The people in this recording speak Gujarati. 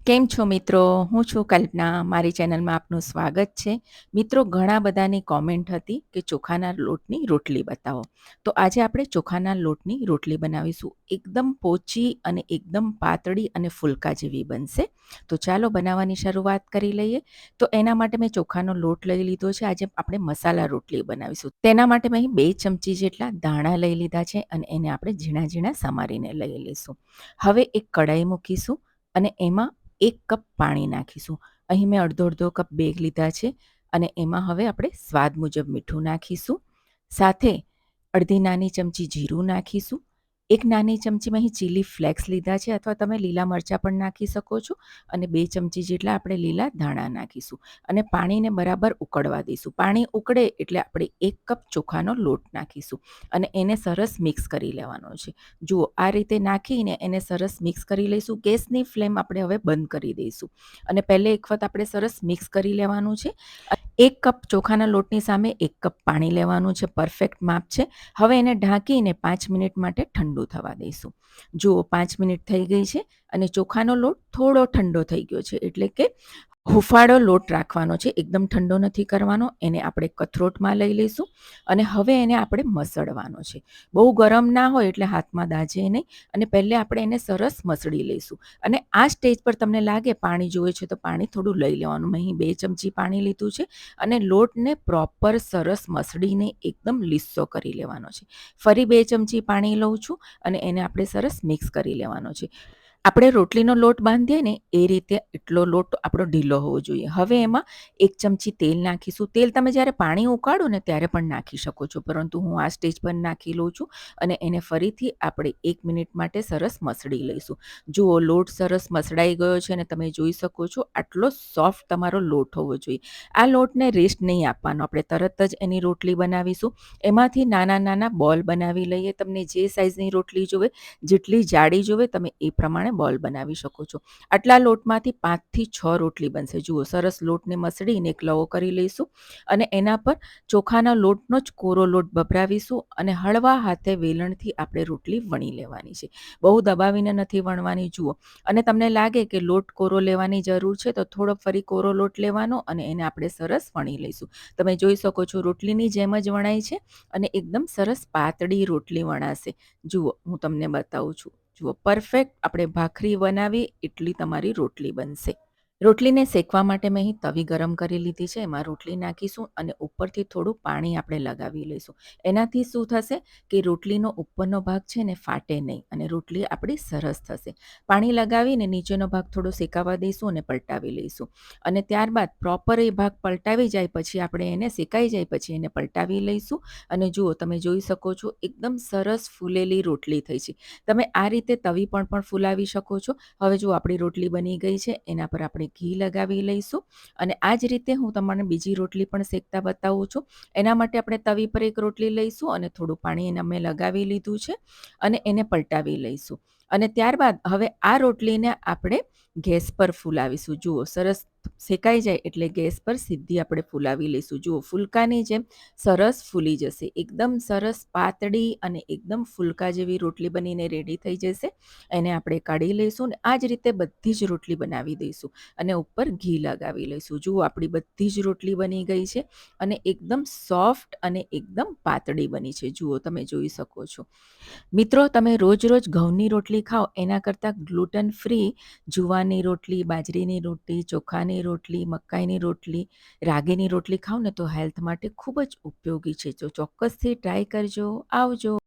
કેમ છો મિત્રો? હું છું કલ્પના. મારી ચેનલમાં આપનું સ્વાગત છે. મિત્રો, ઘણા બધાની કોમેન્ટ હતી કે ચોખાના લોટની રોટલી બતાવો. તો આજે આપણે ચોખાના લોટની રોટલી બનાવીશું. એકદમ પોચી અને એકદમ પાતળી અને ફુલકા જેવી બનશે. તો ચાલો બનાવવાની શરૂઆત કરી લઈએ. તો એના માટે મેં ચોખાનો લોટ લઈ લીધો છે. આજે આપણે મસાલા રોટલી બનાવીશું. તેના માટે મેં અહીં 2 ચમચી જેટલા ધાણા લઈ લીધા છે અને એને આપણે ઝીણા ઝીણા સમારીને લઈ લઈશું. હવે એક કઢાઈ મૂકીશું અને એમાં 1 કપ પાણી નાખીશું. અહીં મેં અડધો કપ બેગ લીધા છે અને એમાં હવે આપણે સ્વાદ મુજબ મીઠું નાખીશું. સાથે અડધી નાની ચમચી જીરું નાખીશું. 1 નાની ચમચી મેં અહીં ચીલી ફ્લેક્સ લીધા છે અથવા તમે લીલા મરચાં પણ નાખી શકો છો અને 2 ચમચી જેટલા આપણે લીલા ધાણા નાખીશું અને પાણીને બરાબર ઉકળવા દઈશું. પાણી ઉકળે એટલે આપણે 1 કપ ચોખાનો લોટ નાખીશું અને એને સરસ મિક્સ કરી લેવાનો છે. જુઓ, આ રીતે નાખીને એને સરસ મિક્સ કરી લઈશું. ગેસની ફ્લેમ આપણે હવે બંધ કરી દઈશું અને પહેલે એક વખત આપણે સરસ મિક્સ કરી લેવાનું છે. 1 કપ ચોખાના લોટની સામે 1 કપ પાણી લેવાનું છે. પરફેક્ટ માપ છે. હવે એને ઢાંકીને 5 મિનિટ માટે ઠંડુ થવા દઈશું. જુઓ, 5 મિનિટ થઈ ગઈ છે અને ચોખાનો લોટ થોડો ઠંડો થઈ ગયો છે, એટલે કે હુંફાળો લોટ રાખવાનો છે. એકદમ ઠંડો નથી કરવાનો. એને આપણે કથરોટમાં લઈ લઈશું અને હવે એને આપણે મસળવાનો છે. બહુ ગરમ ના હોય એટલે હાથમાં દાઝે નહીં અને પહેલે આપણે એને સરસ મસળી લઈશું અને આ સ્ટેજ પર તમને લાગે પાણી જોઈએ છે તો પાણી થોડું લઈ લેવાનું. મેં અહીં 2 ચમચી પાણી લીધું છે અને લોટને પ્રોપર સરસ મસળીને એકદમ લીસો કરી લેવાનો છે. ફરી 2 ચમચી પાણી લઉં છું અને એને આપણે સરસ મિક્સ કરી લેવાનો છે. આપણે રોટલીનો લોટ બાંધીએ ને એ રીતે એટલો લોટ આપણો ઢીલો હોવો જોઈએ. હવે એમાં 1 ચમચી તેલ નાખીશું. તેલ તમે જ્યારે પાણી ઉકાળો ને ત્યારે પણ નાખી શકો છો, પરંતુ હું આ સ્ટેજ પર નાખી લઉં છું અને એને ફરીથી આપણે 1 મિનિટ માટે સરસ મસળી લઈશું. જુઓ, લોટ સરસ મસળાઈ ગયો છે અને તમે જોઈ શકો છો આટલો સોફ્ટ તમારો લોટ હોવો જોઈએ. આ લોટને રેસ્ટ નહીં આપવાનો. આપણે તરત જ એની રોટલી બનાવીશું. એમાંથી નાના નાના બોલ બનાવી લઈએ. તમને જે સાઇઝની રોટલી જોવે, જેટલી જાડી જોવે તમે એ પ્રમાણે બોલ બનાવી શકો છો. આટલા લોટમાંથી 5 થી 6 રોટલી બનશે. જુઓ, સરસ લોટને મસળીને એક લવો કરી લઈશું અને એના પર ચોખાના લોટનો જ કોરો લોટ ભભરાવીશું અને હળવા હાથે વેલણથી આપણે રોટલી વણી લેવાની છે. બહુ દબાવીને નથી વણવાની. જુઓ, અને તમને લાગે કે લોટ કોરો લેવાની જરૂર છે તો થોડો ફરી કોરો લોટ લેવાનો અને એને આપણે સરસ વણી લઈશું. તમે જોઈ શકો છો રોટલીની જેમ જ વણાય છે અને એકદમ સરસ પાતળી રોટલી વણાશે. જુઓ, હું તમને બતાવું છું. જુઓ, પરફેક્ટ આપણે ભાખરી બનાવી એટલી તમારી રોટલી બનશે. રોટલીને શેકવા માટે મેં અહીં તવી ગરમ કરી લીધી છે. એમાં રોટલી નાખીશું અને ઉપરથી થોડું પાણી આપણે લગાવી લઈશું. એનાથી શું થશે કે રોટલીનો ઉપરનો ભાગ છે ને ફાટે નહીં અને રોટલી આપણી સરસ થશે. પાણી લગાવીને નીચેનો ભાગ થોડો શેકાવા દઈશું અને પલટાવી લઈશું અને ત્યારબાદ પ્રોપર એ ભાગ પલટાવી જાય પછી આપણે એને શેકાઈ જાય પછી એને પલટાવી લઈશું અને જુઓ, તમે જોઈ શકો છો એકદમ સરસ ફૂલેલી રોટલી થઈ છે. તમે આ રીતે તવી પણ ફૂલાવી શકો છો. હવે જો આપણી રોટલી બની ગઈ છે, એના પર આપણે ઘી લગાવી લઈશું અને આ જ રીતે હું તમને બીજી રોટલી પણ શેકતા બતાવું છું. એના માટે આપણે તવી પર એક રોટલી લઈશું અને થોડું પાણી એને અમે લગાવી લીધું છે અને એને પલટાવી લઈશું અને ત્યારબાદ હવે આ રોટલીને આપણે ગેસ પર ફૂલાવીશું. જુઓ, સરસ શેકાઈ જાય એટલે ગેસ પર સીધી આપણે ફૂલાવી લઈશું. જુઓ, ફુલકાની જેમ સરસ ફૂલી જશે. એકદમ સરસ પાતળી અને એકદમ ફુલકા જેવી રોટલી બનીને રેડી થઈ જશે. એને આપણે કાઢી લઈશું અને આ જ રીતે બધી જ રોટલી બનાવી દઈશું અને ઉપર ઘી લગાવી લઈશું. જુઓ, આપણી બધી જ રોટલી બની ગઈ છે અને એકદમ સોફ્ટ અને એકદમ પાતળી બની છે. જુઓ, તમે જોઈ શકો છો. મિત્રો, તમે રોજ રોજ ઘઉંની રોટલી ખાઓ એના કરતાં ગ્લુટન ફ્રી જુવારની રોટલી, બાજરીની રોટલી, ચોખાની રોટલી, મકાઈની રોટલી, રાગીની રોટલી ખાઓ ને તો હેલ્થ માટે ખૂબ જ ઉપયોગી છે. તો ચોક્કસથી ટ્રાય કરજો. આવજો.